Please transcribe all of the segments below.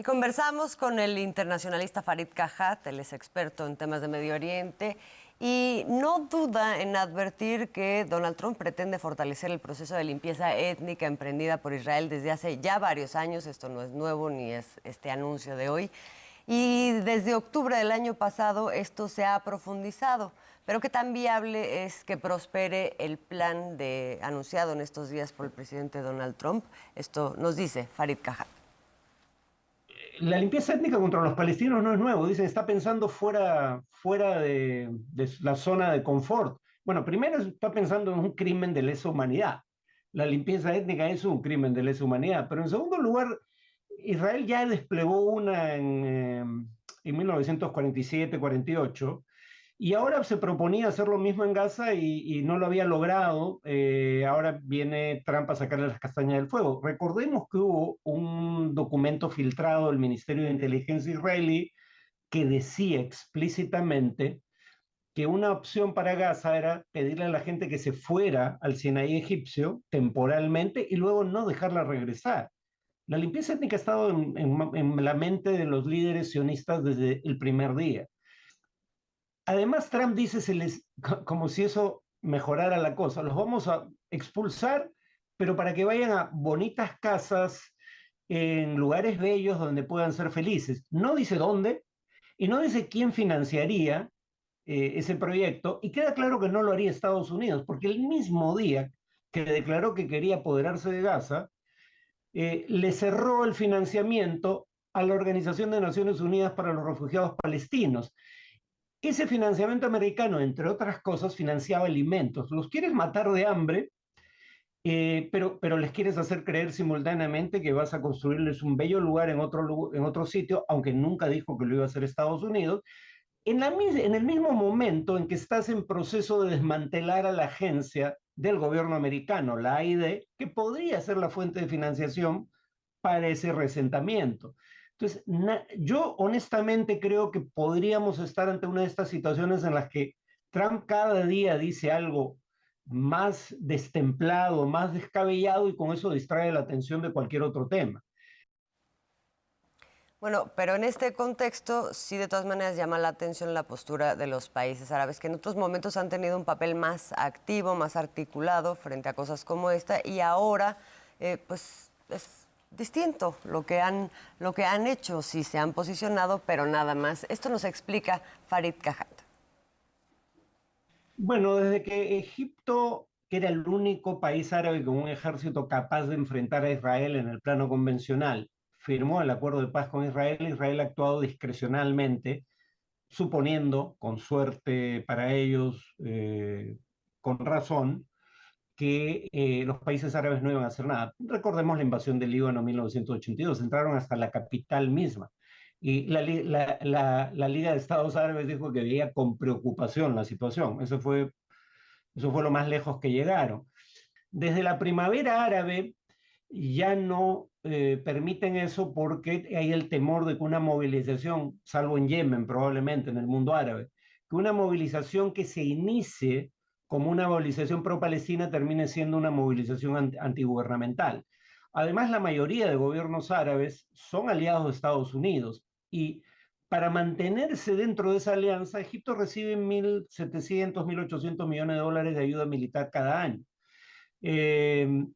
Y conversamos con el internacionalista Farid Kajat, él es experto en temas de Medio Oriente, y no duda en advertir que Donald Trump pretende fortalecer el proceso de limpieza étnica emprendida por Israel desde hace ya varios años. Esto no es nuevo ni es este anuncio de hoy. Y desde octubre del año pasado esto se ha profundizado. Pero qué tan viable es que prospere el plan anunciado en estos días por el presidente Donald Trump. Esto nos dice Farid Kajat. La limpieza étnica contra los palestinos no es nuevo, dicen, está pensando fuera de la zona de confort. Bueno, primero está pensando en un crimen de lesa humanidad. La limpieza étnica es un crimen de lesa humanidad, pero en segundo lugar, Israel ya desplegó una en 1947-48, y ahora se proponía hacer lo mismo en Gaza y no lo había logrado. Ahora viene Trump a sacarle las castañas del fuego. Recordemos que hubo un documento filtrado del Ministerio de Inteligencia israelí que decía explícitamente que una opción para Gaza era pedirle a la gente que se fuera al Sinaí egipcio temporalmente y luego no dejarla regresar. La limpieza étnica ha estado en la mente de los líderes sionistas desde el primer día. Además, Trump dice, como si eso mejorara la cosa, los vamos a expulsar, pero para que vayan a bonitas casas en lugares bellos donde puedan ser felices. No dice dónde y no dice quién financiaría ese proyecto, y queda claro que no lo haría Estados Unidos, porque el mismo día que declaró que quería apoderarse de Gaza, le cerró el financiamiento a la Organización de Naciones Unidas para los Refugiados Palestinos. Ese financiamiento americano, entre otras cosas, financiaba alimentos. Los quieres matar de hambre, pero les quieres hacer creer simultáneamente que vas a construirles un bello lugar en otro sitio, aunque nunca dijo que lo iba a hacer Estados Unidos, en el mismo momento en que estás en proceso de desmantelar a la agencia del gobierno americano, la AID, que podría ser la fuente de financiación para ese resentamiento. Entonces, yo honestamente creo que podríamos estar ante una de estas situaciones en las que Trump cada día dice algo más destemplado, más descabellado, y con eso distrae la atención de cualquier otro tema. Bueno, pero en este contexto sí de todas maneras llama la atención la postura de los países árabes, que en otros momentos han tenido un papel más activo, más articulado frente a cosas como esta, y ahora pues es distinto lo que han hecho, sí se han posicionado, pero nada más. Esto nos explica Farid Kajat. Bueno, desde que Egipto, que era el único país árabe con un ejército capaz de enfrentar a Israel en el plano convencional, firmó el acuerdo de paz con Israel, Israel ha actuado discrecionalmente, suponiendo, con suerte para ellos, con razón, que los países árabes no iban a hacer nada. Recordemos la invasión del Líbano en 1982, entraron hasta la capital misma. Y la Liga de Estados Árabes dijo que veía con preocupación la situación. Eso fue lo más lejos que llegaron. Desde la primavera árabe ya no permiten eso, porque hay el temor de que una movilización, salvo en Yemen probablemente, en el mundo árabe, que una movilización que se inicie como una movilización pro-palestina termine siendo una movilización antigubernamental. Además, la mayoría de gobiernos árabes son aliados de Estados Unidos, y para mantenerse dentro de esa alianza, Egipto recibe 1.700, 1.800 millones de dólares de ayuda militar cada año. Eh,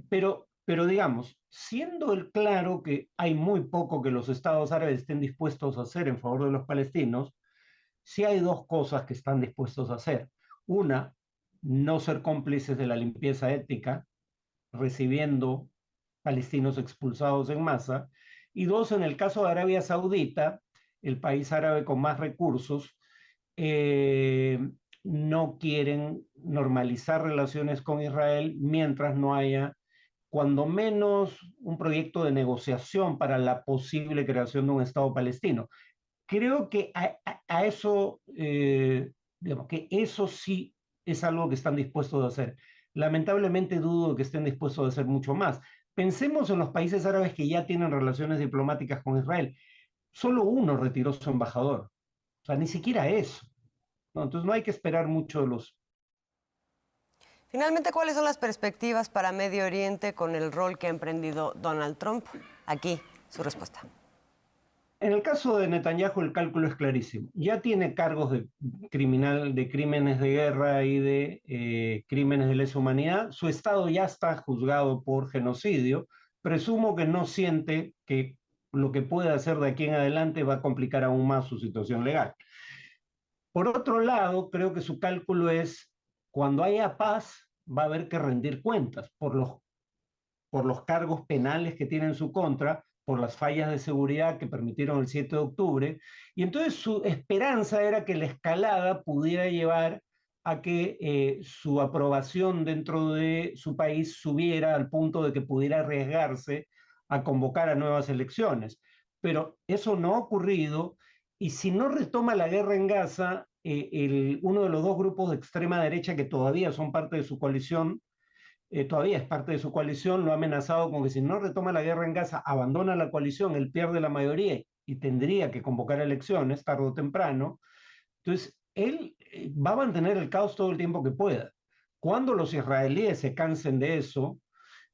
pero digamos, siendo el claro que hay muy poco que los estados árabes estén dispuestos a hacer en favor de los palestinos, sí hay dos cosas que están dispuestos a hacer. Una, no ser cómplices de la limpieza étnica, recibiendo palestinos expulsados en masa. Y dos, en el caso de Arabia Saudita, el país árabe con más recursos, eh, no quieren normalizar relaciones con Israel mientras no haya, cuando menos, un proyecto de negociación para la posible creación de un Estado palestino. Creo que a eso, digamos, que eso sí es algo que están dispuestos a hacer. Lamentablemente dudo que estén dispuestos a hacer mucho más. Pensemos en los países árabes que ya tienen relaciones diplomáticas con Israel. Solo uno retiró su embajador. O sea, ni siquiera eso, ¿no? Entonces no hay que esperar mucho de los... Finalmente, ¿cuáles son las perspectivas para Medio Oriente con el rol que ha emprendido Donald Trump aquí Su respuesta. En el caso de Netanyahu el cálculo es clarísimo. Ya tiene cargos de crímenes de guerra y de crímenes de lesa humanidad. Su estado ya está juzgado por genocidio. Presumo que no siente que lo que puede hacer de aquí en adelante va a complicar aún más su situación legal. Por otro lado, creo que su cálculo es, cuando haya paz, va a haber que rendir cuentas por los cargos penales que tiene en su contra, por las fallas de seguridad que permitieron el 7 de octubre, y entonces su esperanza era que la escalada pudiera llevar a que su aprobación dentro de su país subiera al punto de que pudiera arriesgarse a convocar a nuevas elecciones. Pero eso no ha ocurrido, y si no retoma la guerra en Gaza, uno de los dos grupos de extrema derecha que todavía son parte de su coalición, todavía es parte de su coalición, lo ha amenazado con que si no retoma la guerra en Gaza, abandona la coalición, él pierde la mayoría y tendría que convocar elecciones tarde o temprano. Entonces, él va a mantener el caos todo el tiempo que pueda. Cuando los israelíes se cansen de eso,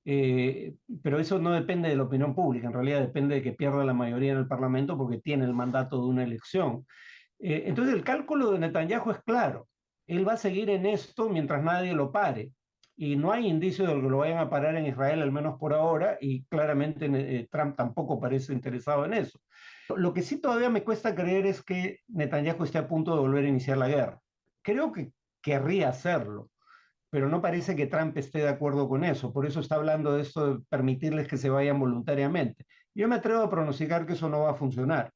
pero eso no depende de la opinión pública, en realidad depende de que pierda la mayoría en el Parlamento porque tiene el mandato de una elección. Entonces, el cálculo de Netanyahu es claro. Él va a seguir en esto mientras nadie lo pare y no hay indicio de que lo vayan a parar en Israel, al menos por ahora, y claramente Trump tampoco parece interesado en eso. Lo que sí todavía me cuesta creer es que Netanyahu esté a punto de volver a iniciar la guerra. Creo que querría hacerlo, pero no parece que Trump esté de acuerdo con eso. Por eso está hablando de esto de permitirles que se vayan voluntariamente. Yo me atrevo a pronosticar que eso no va a funcionar.